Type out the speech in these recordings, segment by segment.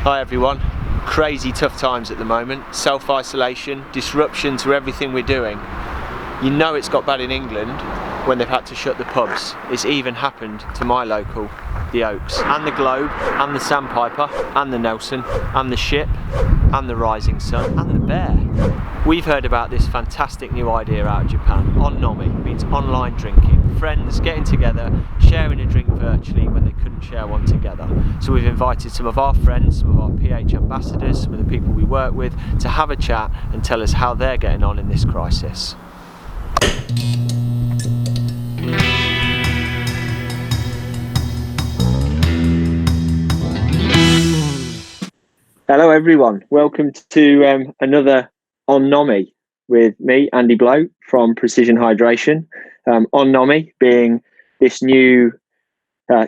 Hi everyone. Crazy tough times at the moment. Self-isolation, disruption to everything we're doing. You know it's got bad in England when they've had to shut the pubs. It's even happened to my local, the Oaks, and the Globe, and the Sandpiper, and the Nelson, and the Ship, and the Rising Sun, and the Bear. We've heard about this fantastic new idea out of Japan. On-nomi means online drinking. Friends getting together, sharing a drink virtually when they couldn't share one together. So we've invited some of our friends, some of our PH ambassadors, some of the people we work with to have a chat and tell us how they're getting on in this crisis. Hello everyone, welcome to another On-nomi with me, Andy Blow from Precision Hydration. On-nomi being this new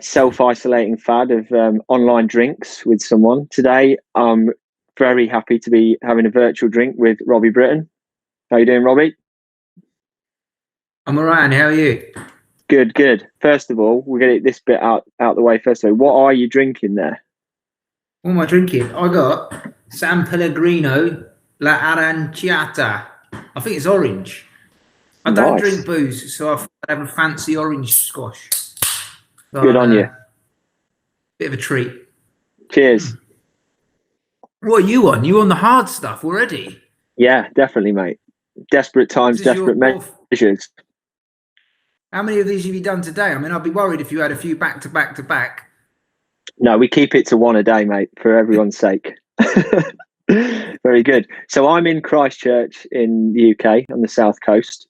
self-isolating fad of online drinks with someone. Today I'm very happy to be having a virtual drink with Robbie Britton. How you doing, Robbie? I'm alright, how are you? Good. First of all, we'll get this bit out the way first. So what are you drinking there? What am I drinking? I got San Pellegrino La Aranciata. I think it's orange. I don't drink booze, so I have a fancy orange squash. So, good on you. Bit of a treat. Cheers. What are you on? You on the hard stuff already? Yeah, definitely, mate. Desperate times, desperate measures. How many of these have you done today? I mean, I'd be worried if you had a few back to back. No, we keep it to one a day, mate, for everyone's sake. Very good. So I'm in Christchurch in the UK on the south coast,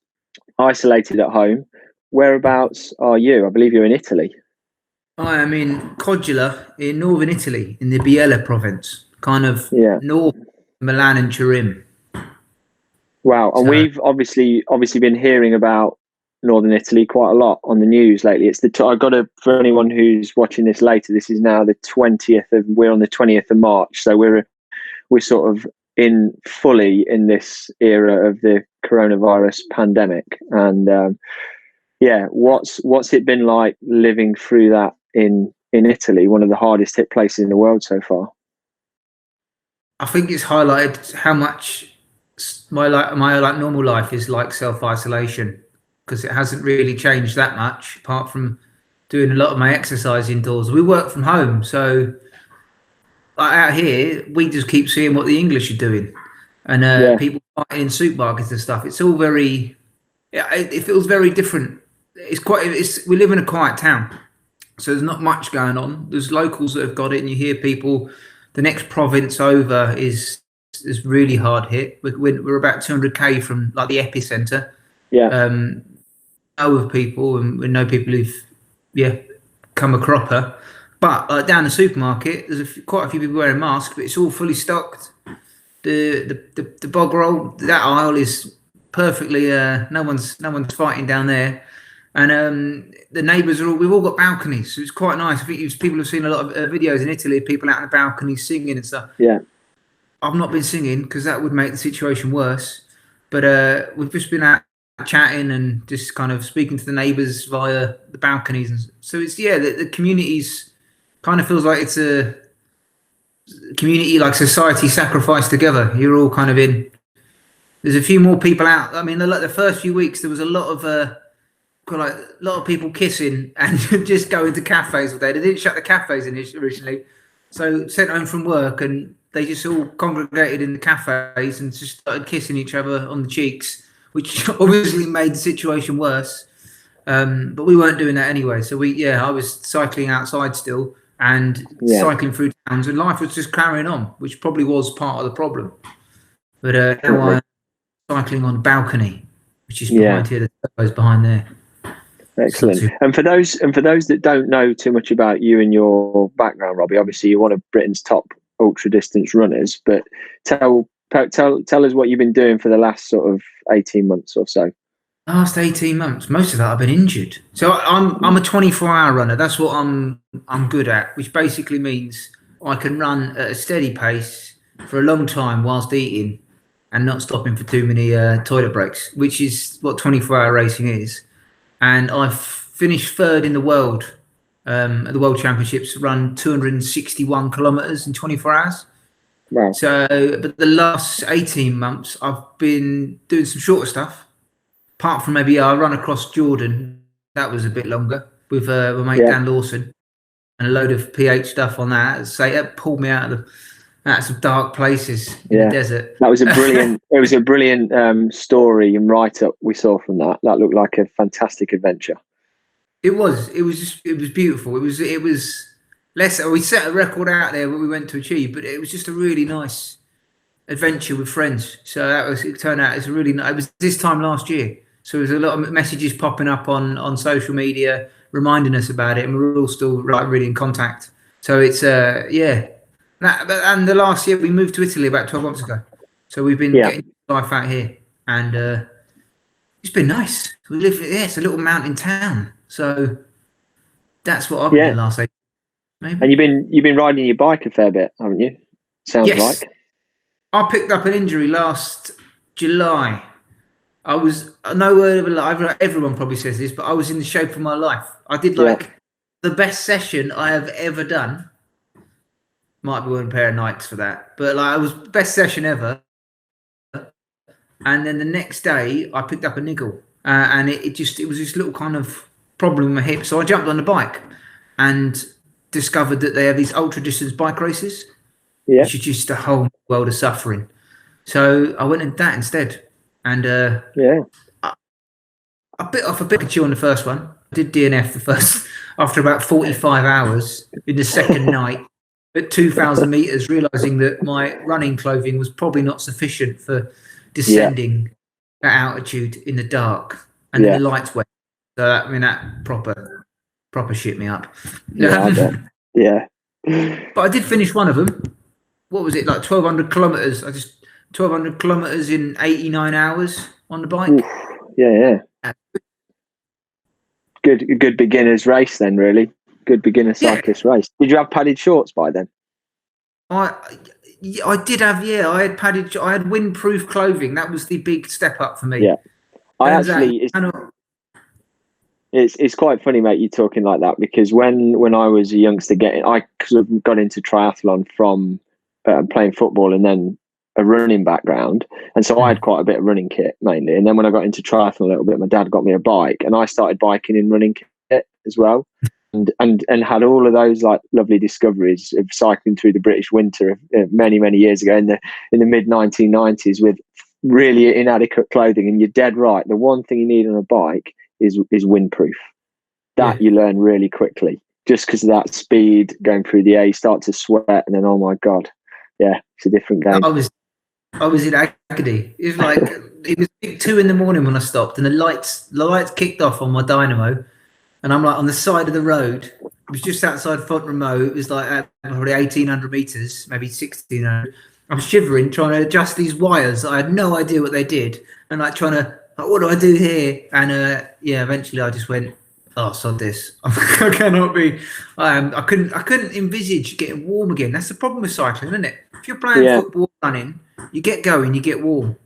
isolated at home. Whereabouts are you? I believe you're in Italy. I am in Codula in northern Italy, in the Biella province, kind of north Milan and Turin. Wow, and we've obviously been hearing about northern Italy quite a lot on the news lately. It's for anyone who's watching this later, this is now we're on the 20th of March, so we're sort of fully in this era of the coronavirus pandemic. And what's it been like living through that in Italy, one of the hardest hit places in the world so far? I think it's highlighted how much my normal life is like self-isolation, because it hasn't really changed that much apart from doing a lot of my exercise indoors. We work from home, so out here we just keep seeing what the English are doing, and people fighting in supermarkets and stuff. It's all it feels very different. We live in a quiet town, so there's not much going on. There's locals that have got it, and you hear people. The next province over is really hard hit. We're about 200k from like the epicenter. Know of people, and we know people who've come a cropper. But down the supermarket, there's quite a few people wearing masks, but it's all fully stocked. The bog roll, that aisle is perfectly. No one's fighting down there, and the neighbours we've all got balconies, so it's quite nice. I think people have seen a lot of videos in Italy of people out on the balconies singing and stuff. Yeah, I've not been singing because that would make the situation worse. But we've just been out chatting and just kind of speaking to the neighbours via the balconies, and so it's the community's kind of feels like it's a community, like society sacrificed together. You're all kind of in. There's a few more people out. I mean, the first few weeks there was a lot of people kissing and just going to cafes all day. They didn't shut the cafes originally, so sent home from work and they just all congregated in the cafes and just started kissing each other on the cheeks, which obviously made the situation worse. But we weren't doing that anyway. So I was cycling outside still and cycling through towns, and life was just carrying on, which probably was part of the problem. But now I'm cycling on the balcony, which is behind here. The turbo's behind there. Excellent. And for those that don't know too much about you and your background, Robbie, obviously you're one of Britain's top ultra distance runners. But tell us what you've been doing for the last sort of 18 months or so. Last 18 months, most of that I've been injured. So I'm a 24-hour runner. That's what I'm good at, which basically means I can run at a steady pace for a long time whilst eating and not stopping for too many toilet breaks, which is what 24-hour racing is. And I've finished third in the world at the World Championships, run 261 kilometers in 24 hours. Wow. So, but the last 18 months, I've been doing some shorter stuff. Apart from maybe I run across Jordan, that was a bit longer with my mate Dan Lawson, and a load of PH stuff on that. So that pulled me out of some dark places in the desert. That was a brilliant. It was a brilliant story and write up we saw from that. That looked like a fantastic adventure. It was beautiful. It was less. We set a record out there what we went to achieve, but it was just a really nice adventure with friends. So it turned out it's really nice. It was this time last year. So there's a lot of messages popping up on social media reminding us about it, and we're all still really in contact. So it's and the last year we moved to Italy about 12 months ago. So we've been getting life out here, and it's been nice. We live it's a little mountain town. So that's what I've been doing last 8 maybe. And you've been riding your bike a fair bit, haven't you? Sounds like. I picked up an injury last July. I was no word of a lie. Everyone probably says this, but I was in the shape of my life. I did the best session I have ever done. Might be one pair of Nikes for that, but it was best session ever. And then the next day, I picked up a niggle, and it was this little kind of problem with my hip. So I jumped on the bike and discovered that they have these ultra distance bike races, which is just a whole world of suffering. So I went into that instead. And I bit off a bit of chew on the first one. I did DNF after about 45 hours in the second night at 2,000 meters, realizing that my running clothing was probably not sufficient for descending at altitude in the dark, and then the lights went. So that proper shit me up. Yeah. But I did finish one of them. What was it, like 1,200 kilometers? 1,200 kilometers in 89 hours on the bike. Oof. Yeah. Good beginner's race then, really. Good beginner cyclist race. Did you have padded shorts by then? I did have. I had padded. I had windproof clothing. That was the big step up for me. Yeah. It's quite funny, mate, you talking like that, because when I was a youngster, I sort of got into triathlon from playing football and then a running background, and so I had quite a bit of running kit mainly. And then when I got into triathlon a little bit, my dad got me a bike, and I started biking in running kit as well, and had all of those like lovely discoveries of cycling through the British winter many years ago in the mid 1990s with really inadequate clothing. And you're dead right. The one thing you need on a bike is windproof. That you learn really quickly, just because of that speed going through the air. You start to sweat, and then oh my god, it's a different game. I was in agony. It was 2 a.m. when I stopped, and the lights kicked off on my dynamo, and I'm like on the side of the road. It was just outside Fontramaux. It was like at probably 1,800 meters, maybe 1,600. I'm shivering, trying to adjust these wires. I had no idea what they did, and what do I do here? And eventually I just went, oh, sod this. I cannot be. I couldn't envisage getting warm again. That's the problem with cycling, isn't it? If you're playing football, running, you get going, you get warm.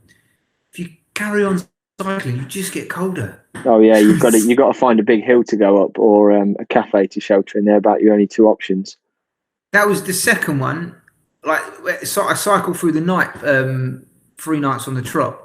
If you carry on cycling, you just get colder. Oh yeah, you've got to find a big hill to go up, or a cafe to shelter in there. About your only 2 options. That was the second one. I cycled through the night, 3 nights on the trot.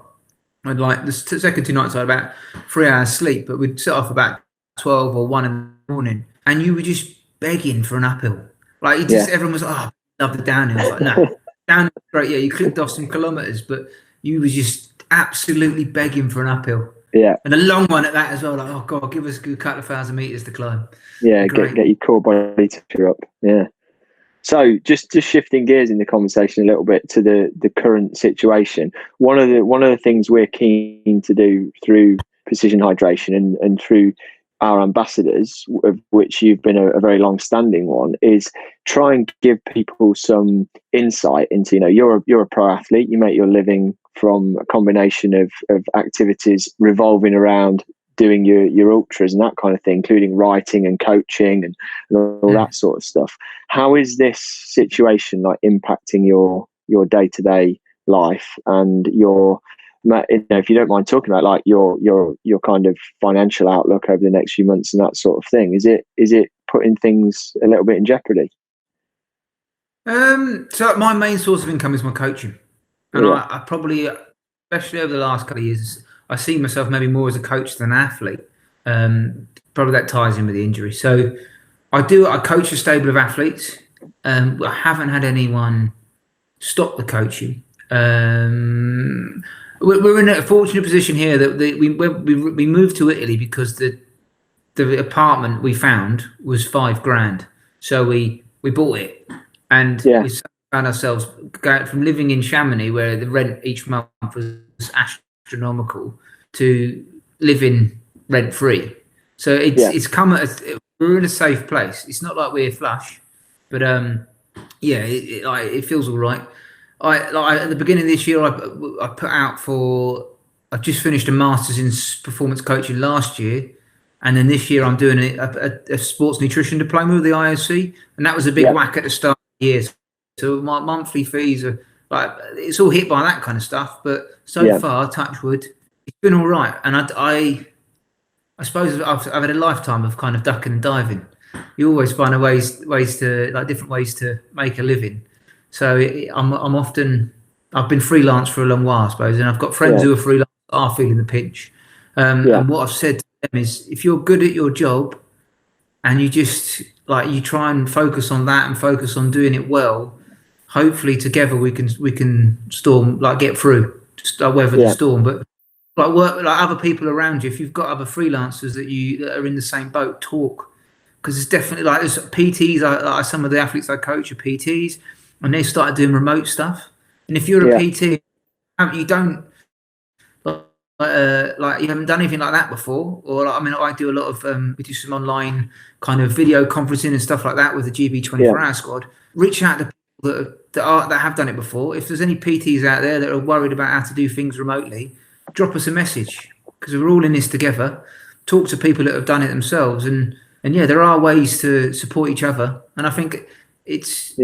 And the second 2 nights I had about 3 hours sleep, but we'd set off about 12 or 1 in the morning, and you were just begging for an uphill. Everyone was like, oh, love the downhill. I was like, no, downhill, great. Yeah, you clicked off some kilometers, but you were just absolutely begging for an uphill. Yeah, and a long one at that as well. Like, oh god, give us a good couple of 1,000 meters to climb. Yeah, get your core body temperature up. Yeah. So just shifting gears in the conversation a little bit to the current situation. One of the things we're keen to do through Precision Hydration and through our ambassadors, of which you've been a very long-standing one, is try and give people some insight into, you're a pro athlete, you make your living from a combination of activities revolving around doing your ultras and that kind of thing, including writing and coaching and all that sort of stuff. How is this situation impacting your day-to-day life and your if you don't mind talking about like your kind of financial outlook over the next few months and that sort of thing, is it putting things a little bit in jeopardy? So my main source of income is my coaching, and Yeah. I probably, especially over the last couple of years, I see myself maybe more as a coach than an athlete. Probably that ties in with the injury. So I coach a stable of athletes. I haven't had anyone stop the coaching. We're in a fortunate position here that we moved to Italy because the apartment we found was $5,000, so we bought it, and we found ourselves going from living in Chamonix, where the rent each month was astronomical, to living rent free. So it's come we're in a safe place. It's not like we're flush, but it feels all right. At the beginning of this year, I put out for. I've just finished a master's in performance coaching last year, and then this year I'm doing a sports nutrition diploma with the IOC, and that was a big whack at the start of the year. So my monthly fees are like, it's all hit by that kind of stuff. But so far, touch wood, it's been all right. And I suppose I've had a lifetime of kind of ducking and diving. You always find ways to, like, different ways to make a living. So I've been freelance for a long while, I suppose, and I've got friends who are freelance, are feeling the pinch. And what I've said to them is, if you're good at your job and you just you try and focus on that and focus on doing it well, hopefully together we can get through, just weather the storm. But work like other people around you. If you've got other freelancers that are in the same boat, talk, because it's definitely there's PTs. Some of the athletes I coach are PTs, and they started doing remote stuff. And if you're a PT, you don't you haven't done anything like that before, or I do a lot of we do some online kind of video conferencing and stuff like that with the GB 24-hour squad. Reach out to people that have done it before. If there's any PTs out there that are worried about how to do things remotely, drop us a message, because we're all in this together. Talk to people that have done it themselves, and there are ways to support each other. And I think it's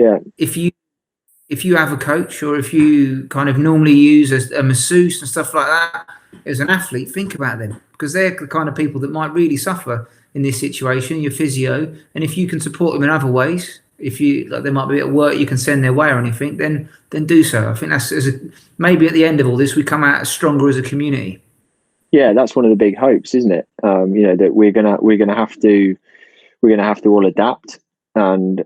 if you have a coach, or if you kind of normally use a masseuse and stuff like that as an athlete, think about them, because they're the kind of people that might really suffer in this situation. Your physio, and if you can support them in other ways, if you they might be at work, you can send their way or anything, then do so. I think that's maybe at the end of all this, we come out stronger as a community. Yeah, that's one of the big hopes, isn't it? That we're gonna have to all adapt. And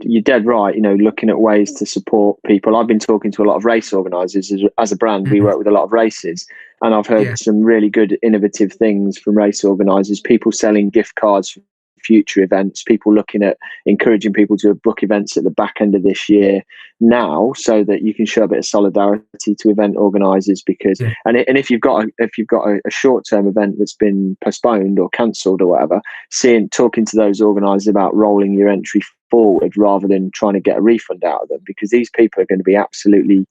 you're dead right. Looking at ways to support people. I've been talking to a lot of race organisers. As a brand, we work with a lot of races, and I've heard some really good, innovative things from race organisers. People selling gift cards for future events. People looking at encouraging people to book events at the back end of this year now, so that you can show a bit of solidarity to event organisers. Because and if you've got a short-term event that's been postponed or cancelled or whatever, talking to those organisers about rolling your entry forward rather than trying to get a refund out of them, because these people are going to be absolutely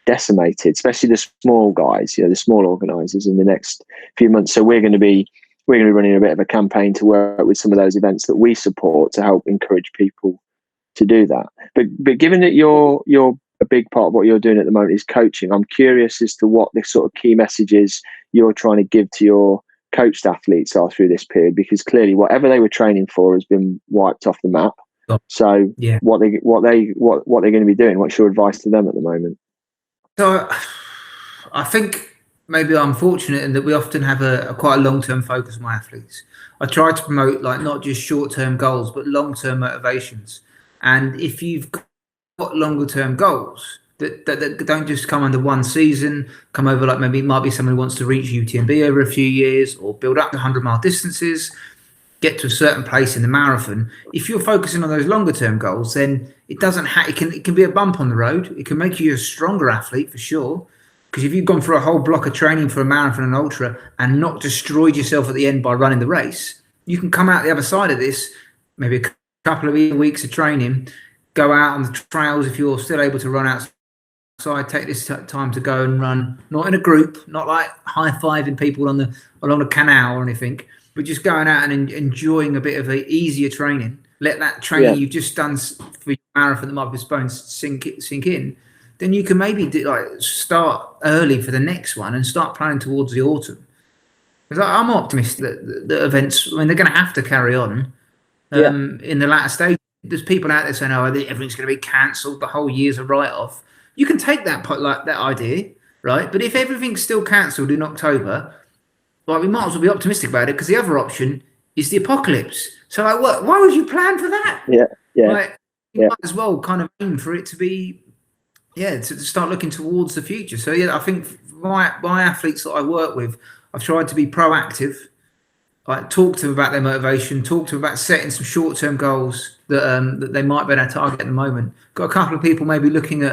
decimated, especially the small guys, the small organisers, in the next few months. So we're going to be running a bit of a campaign to work with some of those events that we support to help encourage people to do that. But given that you're a big part of what you're doing at the moment is coaching, I'm curious as to what the sort of key messages you're trying to give to your coached athletes are through this period, because clearly whatever they were training for has been wiped off the map. So what they're going to be doing, what's your advice to them at the moment? So I think maybe I'm fortunate in that we often have a quite a long-term focus on my athletes. I try to promote not just short-term goals, but long-term motivations. And if you've got longer-term goals that don't just come under one season, come over, maybe it might be someone who wants to reach UTMB over a few years, or build up to 100-mile distances, get to a certain place in the marathon. If you're focusing on those longer-term goals, then it doesn't it can be a bump on the road. It can make you a stronger athlete for sure. Because if you've gone through a whole block of training for a marathon and ultra and not destroyed yourself at the end by running the race, you can come out the other side of this, maybe a couple of weeks of training, go out on the trails if you're still able to run outside, take this time to go and run, not in a group, not like high-fiving people along the canal or anything, but just going out and enjoying a bit of easier training. Let that training you've just done for your marathon that might be postponed sink in. then you can maybe start early for the next one and start planning towards the autumn. Because I'm optimistic that the events, I mean, they're going to have to carry on in the latter stage. There's people out there saying, "Oh, everything's going to be cancelled. The whole year's a write-off." You can take that idea, right? But if everything's still cancelled in October, well, we might as well be optimistic about it, because the other option is the apocalypse. So, why would you plan for that? You might as well kind of aim for it to be, to start looking towards the future. So, I think my athletes that I work with, I've tried to be proactive. Talk to them about their motivation, talk to them about setting some short-term goals that they might be able to target at the moment. Got a couple of people maybe looking at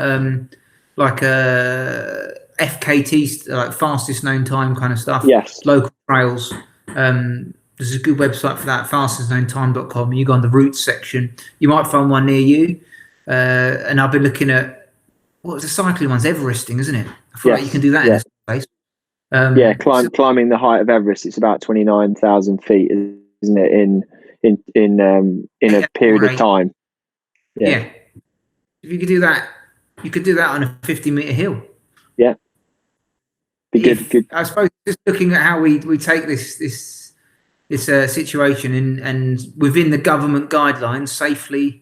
FKT, like fastest known time kind of stuff. Yes. Local trails. There's a good website for that, fastestknowntime.com. You go on the routes section, you might find one near you. And I've been looking at, what's the cycling one's? Everesting, isn't it? I feel like you can do that in this place. Climbing the height of Everest. It's about 29,000 feet, isn't it? In a period of time. Yeah. If you could do that, you could do that on a 50-meter hill. Yeah. Be good. I suppose just looking at how we take this situation and within the government guidelines, safely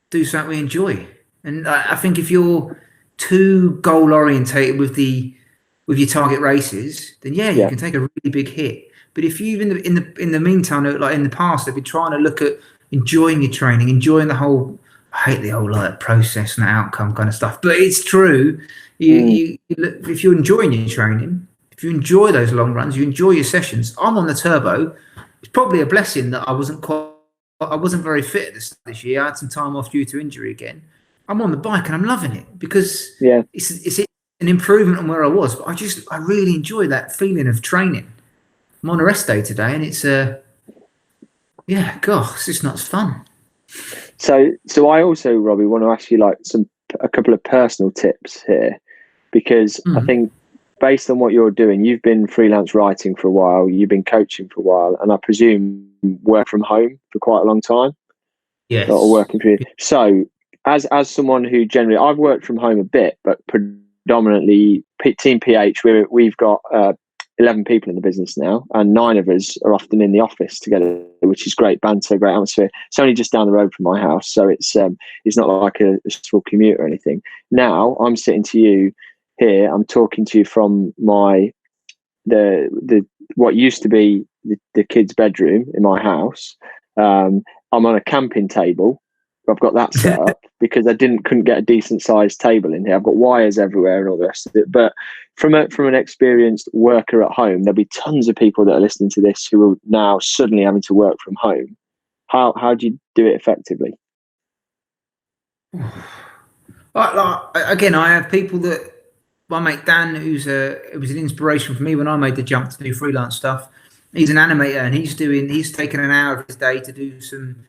do something we enjoy. And I think if you're too goal orientated with your target races, then you can take a really big hit. But if you in the meantime, like in the past, they've been trying to look at enjoying your training, enjoying the whole. I hate the whole process and outcome kind of stuff, but it's true. You if you're enjoying your training, if you enjoy those long runs, you enjoy your sessions. I'm on the turbo. It's probably a blessing that I wasn't very fit at this year. I had some time off due to injury again. I'm on the bike and I'm loving it, because it's an improvement on where I was, but I really enjoy that feeling of training. I'm on a rest day today, and it's it's just not as fun. So I also, Robbie, want to ask you a couple of personal tips here, because I think based on what you're doing, you've been freelance writing for a while, you've been coaching for a while, and I presume work from home for quite a long time. Yes. Or working for you. So as someone who generally, I've worked from home a bit, but predominantly Team PH, we've got 11 people in the business now, and 9 of us are often in the office together, which is great banter, great atmosphere. It's only just down the road from my house, so it's not like a small commute or anything. Now I'm sitting to you here, I'm talking to you from the what used to be the kids' bedroom in my house. I'm on a camping table. I've got that set up because I couldn't get a decent sized table in here. I've got wires everywhere and all the rest of it. But from an experienced worker at home, there'll be tons of people that are listening to this who are now suddenly having to work from home. How do you do it effectively? Again, I have people that my mate Dan, it was an inspiration for me when I made the jump to do freelance stuff. He's an animator, and he's taken an hour of his day to do some.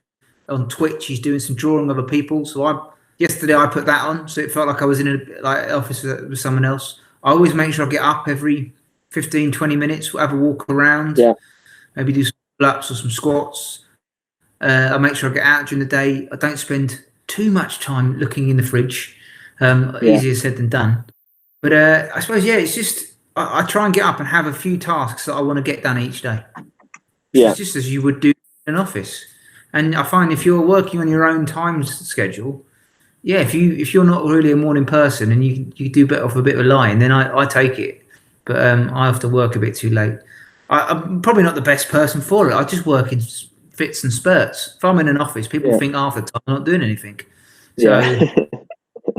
On Twitch, he's doing some drawing of other people. So yesterday I put that on, so it felt like I was in an office with someone else. I always make sure I get up every 15, 20 minutes, have a walk around, maybe do some pull-ups or some squats. I make sure I get out during the day. I don't spend too much time looking in the fridge. Easier said than done. But I suppose, it's just I try and get up and have a few tasks that I want to get done each day. It's just as you would do in an office. And I find if you're working on your own time schedule, if you're not really a morning person and you do better off a bit of lying, then I take it. But I have to work a bit too late. I'm probably not the best person for it. I just work in fits and spurts. If I'm in an office, people think half the time I'm not doing anything. So, and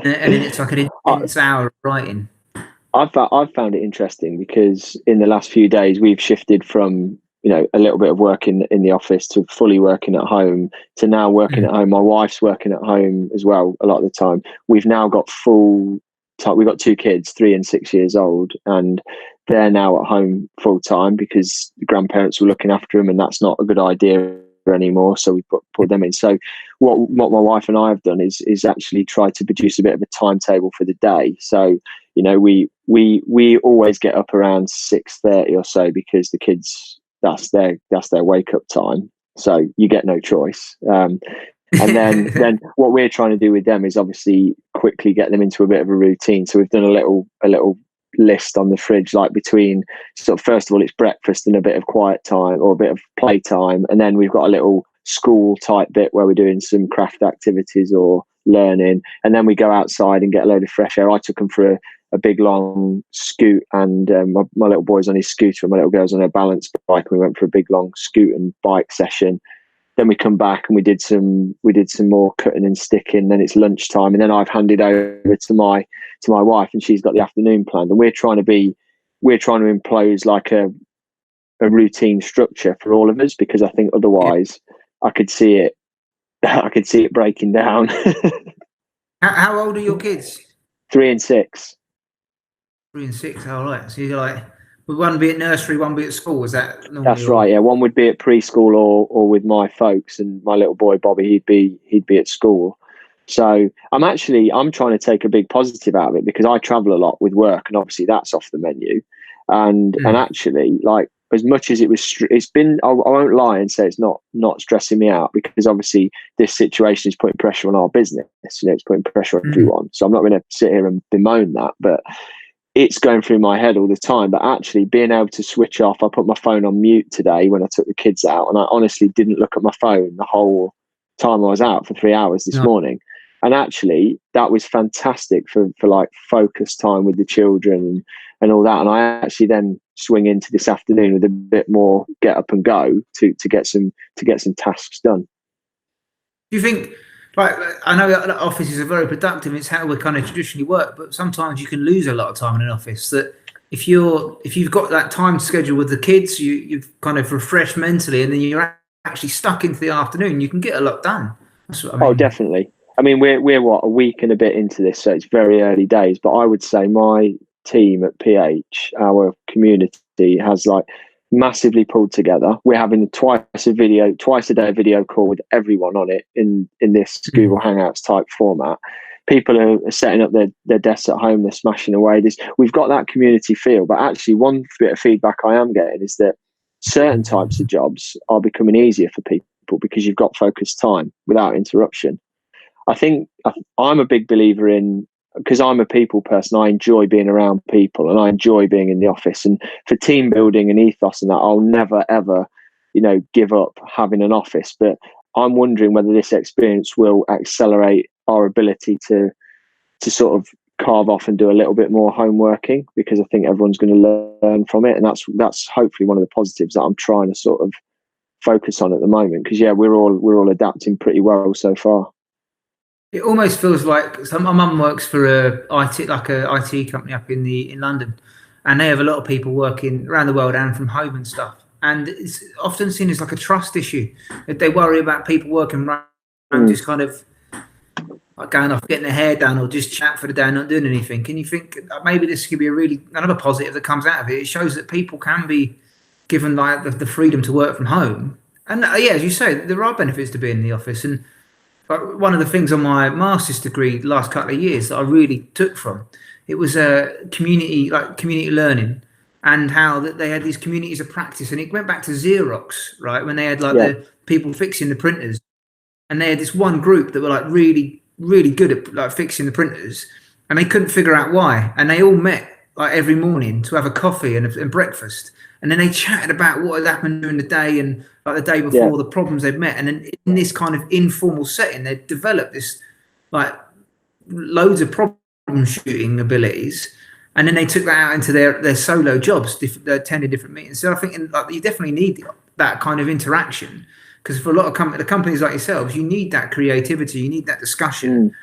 then it's like an intense hour of writing. I've found it interesting because in the last few days we've shifted from a little bit of work in the office to fully working at home to now working at home. My wife's working at home as well a lot of the time. We've now got full time. We've got 2 kids, 3 and 6 years old, and they're now at home full time because the grandparents were looking after them, and that's not a good idea anymore. So we put them in. So what my wife and I have done is actually try to produce a bit of a timetable for the day. So we always get up around 6:30 or so because the kids, that's their wake up time. So you get no choice. And then what we're trying to do with them is obviously quickly get them into a bit of a routine. So we've done a little list on the fridge, like between sort of, first of all, it's breakfast and a bit of quiet time or a bit of play time, and then we've got a little school type bit where we're doing some craft activities or learning, and then we go outside and get a load of fresh air. I took them for a big long scoot, and my little boy's on his scooter and my little girl's on her balance bike, and we went for a big long scoot and bike session. Then we come back and we did some more cutting and sticking. Then it's lunchtime, and then I've handed over to my wife, and she's got the afternoon planned. And we're trying to impose like a routine structure for all of us, because I think otherwise I could see it breaking down. How old are your kids? 3 and 6. 3 and 6. All right. So you're like, would one be at nursery, one be at school? Is that normally? That's right. Yeah, one would be at preschool or with my folks, and my little boy Bobby, he'd be at school. So I'm trying to take a big positive out of it, because I travel a lot with work, and obviously that's off the menu. And actually, like, as much as it's been, I won't lie and say it's not stressing me out, because obviously this situation is putting pressure on our business. You know, it's putting pressure on everyone. So I'm not going to sit here and bemoan that, but it's going through my head all the time. But actually being able to switch off, I put my phone on mute today when I took the kids out, and I honestly didn't look at my phone the whole time I was out for 3 hours this morning. And actually that was fantastic for like focus time with the children and all that. And I actually then swing into this afternoon with a bit more get up and go to get some tasks done. Do you think, like, I know that offices are very productive, it's how we kind of traditionally work, but sometimes you can lose a lot of time in an office, that if you've got that time schedule with the kids, you've kind of refreshed mentally, and then you're actually stuck into the afternoon, you can get a lot done. That's what I mean. Oh, definitely. I mean, we're what, a week and a bit into this, so it's very early days, but I would say my team at PH, our community, has like massively pulled together. We're having twice a day video call with everyone on it in this Google Hangouts type format. People are setting up their desks at home, they're smashing away. We've got that community feel, but actually one bit of feedback I am getting is that certain types of jobs are becoming easier for people because you've got focused time without interruption. I think I'm a big believer in, because I'm a people person, I enjoy being around people and I enjoy being in the office. And for team building and ethos and that, I'll never, ever, give up having an office. But I'm wondering whether this experience will accelerate our ability to sort of carve off and do a little bit more homeworking, because I think everyone's going to learn from it. And that's hopefully one of the positives that I'm trying to sort of focus on at the moment. Because we're all adapting pretty well so far. It almost feels like, so my mum works for a IT company up in London, and they have a lot of people working around the world and from home and stuff. And it's often seen as like a trust issue. If they worry about people working around just kind of like going off, getting their hair done, or just chat for the day and not doing anything. Can you think maybe this could be another positive that comes out of it? It shows that people can be given like the freedom to work from home. And as you say, there are benefits to being in the office. And one of the things on my master's degree the last couple of years that I really took from it was community learning, and how that they had these communities of practice. And it went back to Xerox, right, when they had the people fixing the printers, and they had this one group that were like really, really good at like fixing the printers, and they couldn't figure out why. And they all met like every morning to have a coffee and breakfast, and then they chatted about what had happened during the day and like the day before, the problems they'd met. And then in this kind of informal setting, they developed this like loads of problem shooting abilities, and then they took that out into their solo jobs, attending different meetings. So I think you definitely need that kind of interaction, because for a lot of companies like yourselves, you need that creativity, you need that discussion.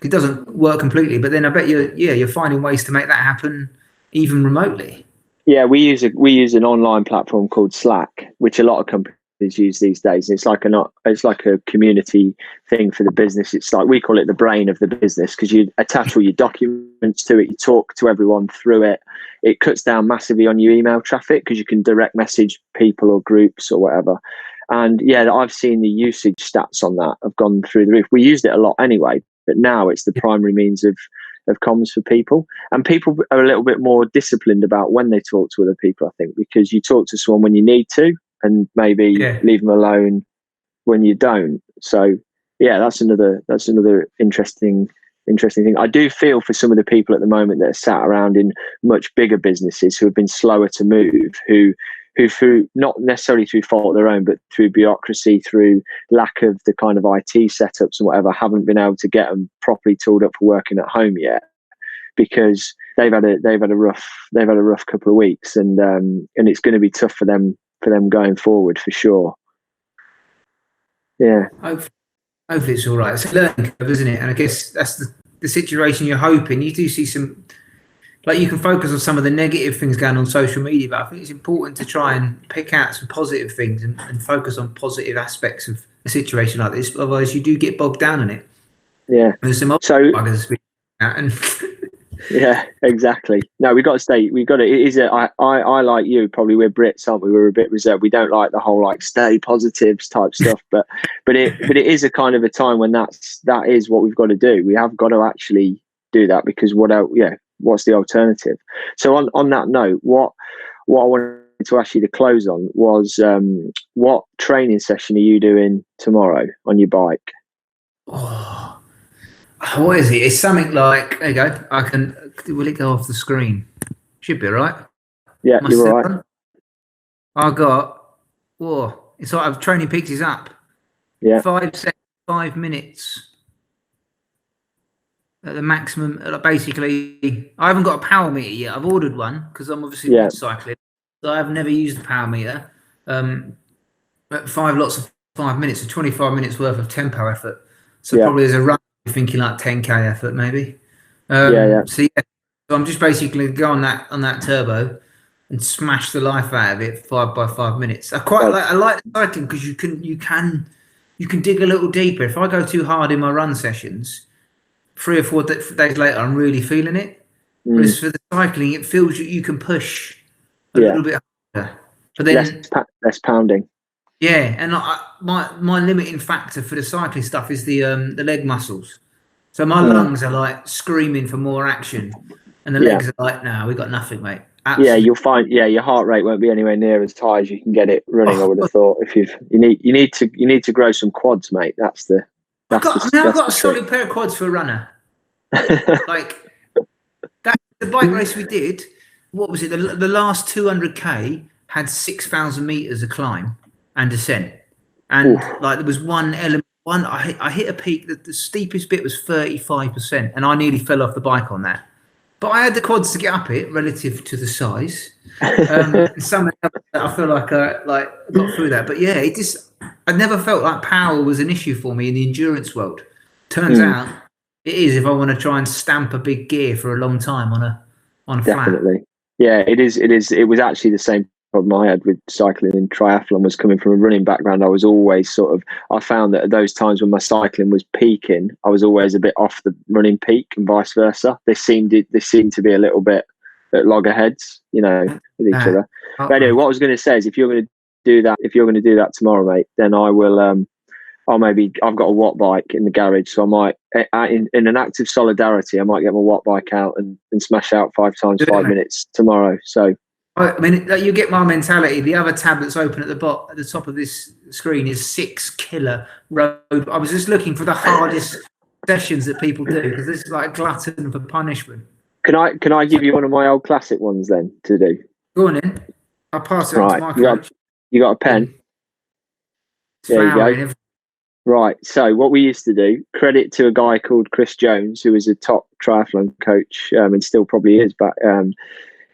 It doesn't work completely, but then I bet you're finding ways to make that happen even remotely. Yeah, we use an online platform called Slack, which a lot of companies use these days. It's like a community thing for the business. It's like, we call it the brain of the business, because you attach all your documents to it, you talk to everyone through it. It cuts down massively on your email traffic, because you can direct message people or groups or whatever. And I've seen the usage stats on that have gone through the roof. We used it a lot anyway, but now it's the primary means of comms for people. And people are a little bit more disciplined about when they talk to other people, I think, because you talk to someone when you need to, and maybe leave them alone when you don't. So that's another interesting thing. I do feel for some of the people at the moment that are sat around in much bigger businesses who have been slower to move, who through, not necessarily through fault of their own, but through bureaucracy, through lack of the kind of IT setups and whatever, haven't been able to get them properly tooled up for working at home yet, because they've had a rough couple of weeks, and it's going to be tough for them going forward for sure. Yeah. Hopefully it's all right. It's a learning curve, isn't it? And I guess that's the situation you're hoping. You do see some, like, you can focus on some of the negative things going on social media, but I think it's important to try and pick out some positive things and focus on positive aspects of a situation like this. Otherwise, you do get bogged down in it. Yeah. There's some other buggers speaking out and yeah, exactly. No, we've got to stay. We've got to. It is. I like you. Probably we're Brits, aren't we? We're a bit reserved. We don't like the whole like stay positives type stuff. But it is a kind of a time when that is what we've got to do. We have got to actually do that, because what else? Yeah. What's the alternative? So on that note, what I wanted to ask you to close on was what training session are you doing tomorrow on your bike? What is it? It's something like, there you go. Will it go off the screen? Should be all right. Yeah, you're all right. I got, it's like I've Training Peaks is up. Yeah. 5 seconds, 5 minutes. At the maximum, basically, I haven't got a power meter yet. I've ordered one because I'm obviously cycling. So I've never used the power meter. But 5 lots of 5 minutes, so 25 minutes worth of tempo effort. So probably as a run, thinking like 10k effort maybe. So I'm just basically go on that turbo and smash the life out of it 5 by 5 minutes. I like cycling because you can dig a little deeper. If I go too hard in my run sessions, 3 or 4 days later I'm really feeling it. Whereas for the cycling, it feels you can push a little bit harder. But then less pounding. Yeah, and my limiting factor for the cycling stuff is the leg muscles. So my lungs are like screaming for more action, and the legs are like, "No, we got nothing, mate." Absolutely. Yeah, you'll find. Yeah, your heart rate won't be anywhere near as high as you can get it running. I would have thought you need to grow some quads, mate. I've got a solid pair of quads for a runner. Like the bike race we did. What was it? The last 200k had 6,000 meters of climb and descent, and like there was one element. I hit a peak that the steepest bit was 35%, and I nearly fell off the bike on that. But I had the quads to get up it relative to the size. Somehow I feel like I got through that. But yeah, I never felt like power was an issue for me in the endurance world. Turns out it is if I want to try and stamp a big gear for a long time on a definitely. flat. Yeah, it is. It was actually the same problem I had with cycling and triathlon. Was coming from a running background. I was always I found that at those times when my cycling was peaking, I was always a bit off the running peak, and vice versa. They seemed to be a little bit at loggerheads, with each other. But anyway, what I was going to say is, if you're going to do that tomorrow, mate, then I will. I've got a watt bike in the garage, so I might, in an act of solidarity, I might get my watt bike out and smash out 5 times 5 minutes tomorrow. So. I mean, you get my mentality. The other tab that's open at the top of this screen is 6 killer road. I was just looking for the hardest sessions that people do, because this is like a glutton for punishment. Can I give you one of my old classic ones then to do? Go on in. I'll pass it on to my coach. You got a pen? There you go. Right. So what we used to do, credit to a guy called Chris Jones, who was a top triathlon coach, and still probably is, but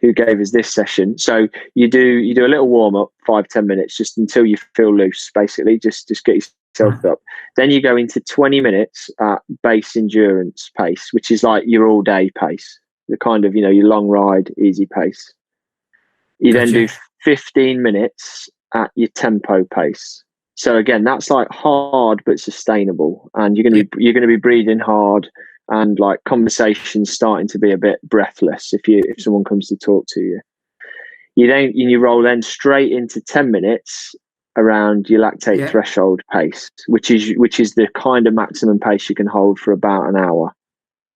who gave us this session. So you do a little warm up, 5-10 minutes, just until you feel loose, basically. Just get yourself up. Then you go into 20 minutes at base endurance pace, which is like your all day pace, the kind of, your long ride, easy pace. You then do 15 minutes at your tempo pace. So again, that's like hard but sustainable, and you're going to be breathing hard, and like conversations starting to be a bit breathless if someone comes to talk to you. You roll then straight into 10 minutes around your lactate threshold pace, which is the kind of maximum pace you can hold for about an hour.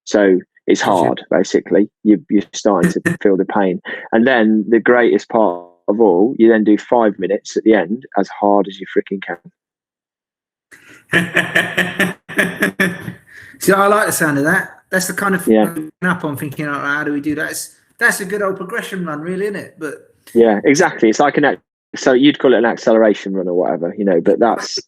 So it's hard, basically. You're starting to feel the pain, and then the greatest part of all, you then do 5 minutes at the end as hard as you freaking can. See, I like the sound of that. That's the kind of Yeah. up I'm thinking, oh, how do we do that? That's a good old progression run, really, isn't it? But yeah, exactly. It's like so you'd call it an acceleration run or whatever, but that's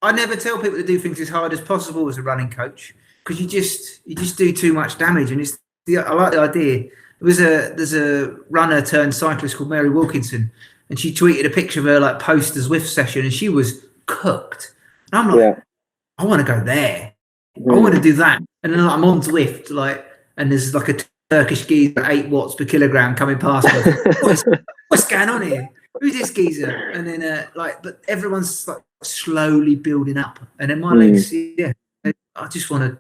I never tell people to do things as hard as possible as a running coach, because you just do too much damage. And I like the idea. There's a runner turned cyclist called Mary Wilkinson, and she tweeted a picture of her like post the Zwift session, and she was cooked. And I'm like, I want to go there. I want to do that. And then I'm on Zwift, and there's like a Turkish geezer at 8 watts per kilogram coming past me. What's going on here? Who's this geezer? And then but everyone's like slowly building up. And then my legs, I just want to.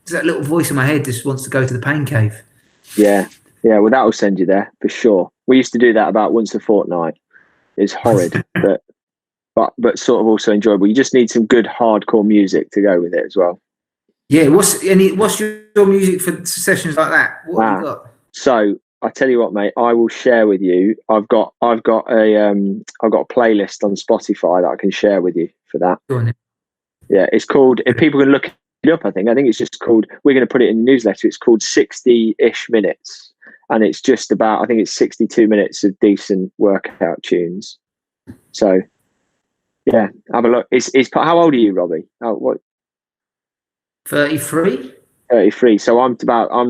There's that little voice in my head just wants to go to the pain cave. Yeah. Well, that will send you there for sure. We used to do that about once a fortnight. It's horrid, but sort of also enjoyable. You just need some good hardcore music to go with it as well. Yeah. What's your music for sessions like that? What have you got? So I tell you what, mate. I will share with you. I've got a playlist on Spotify that I can share with you for that. Go on then. Yeah, it's called. If people can look it up, I think it's just called. We're going to put it in the newsletter. It's called 60-ish minutes, and it's just about. I think it's 62 minutes of decent workout tunes. So, yeah, have a look. It's how old are you, Robbie? Oh, what? 33. 33. So I'm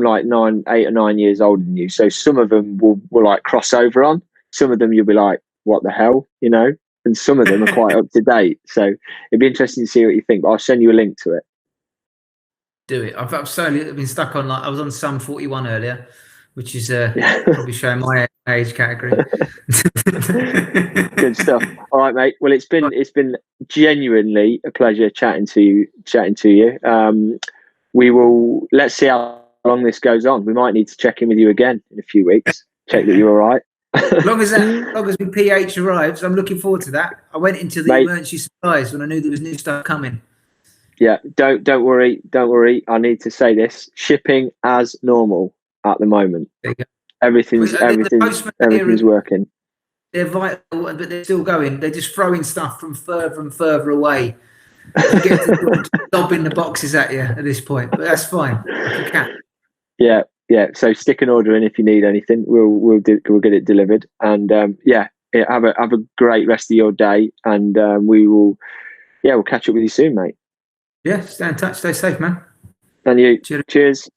like 8 or 9 years older than you. So some of them will like cross over on. Some of them you'll be like, what the hell, And some of them are quite up to date. So it'd be interesting to see what you think. But I'll send you a link to it. Do it. I've been stuck on I was on Sum 41 earlier, which is probably showing my age category. Good stuff. All right, mate. Well, it's been genuinely a pleasure chatting to you. Let's see how long this goes on. We might need to check in with you again in a few weeks. Check that you're all right. As long as my PH arrives, I'm looking forward to that. I went into the emergency supplies when I knew there was new stuff coming. Yeah, don't worry. I need to say this: shipping as normal at the moment. Everything's working. They're vital, but they're still going. They're just throwing stuff from further and further away. You get to lobbing the boxes at you at this point, but that's fine. Yeah. So stick an order in if you need anything. We'll get it delivered, and have a great rest of your day, and we'll catch up with you soon, mate. Yeah, stay in touch. Stay safe, man. And you. Cheers.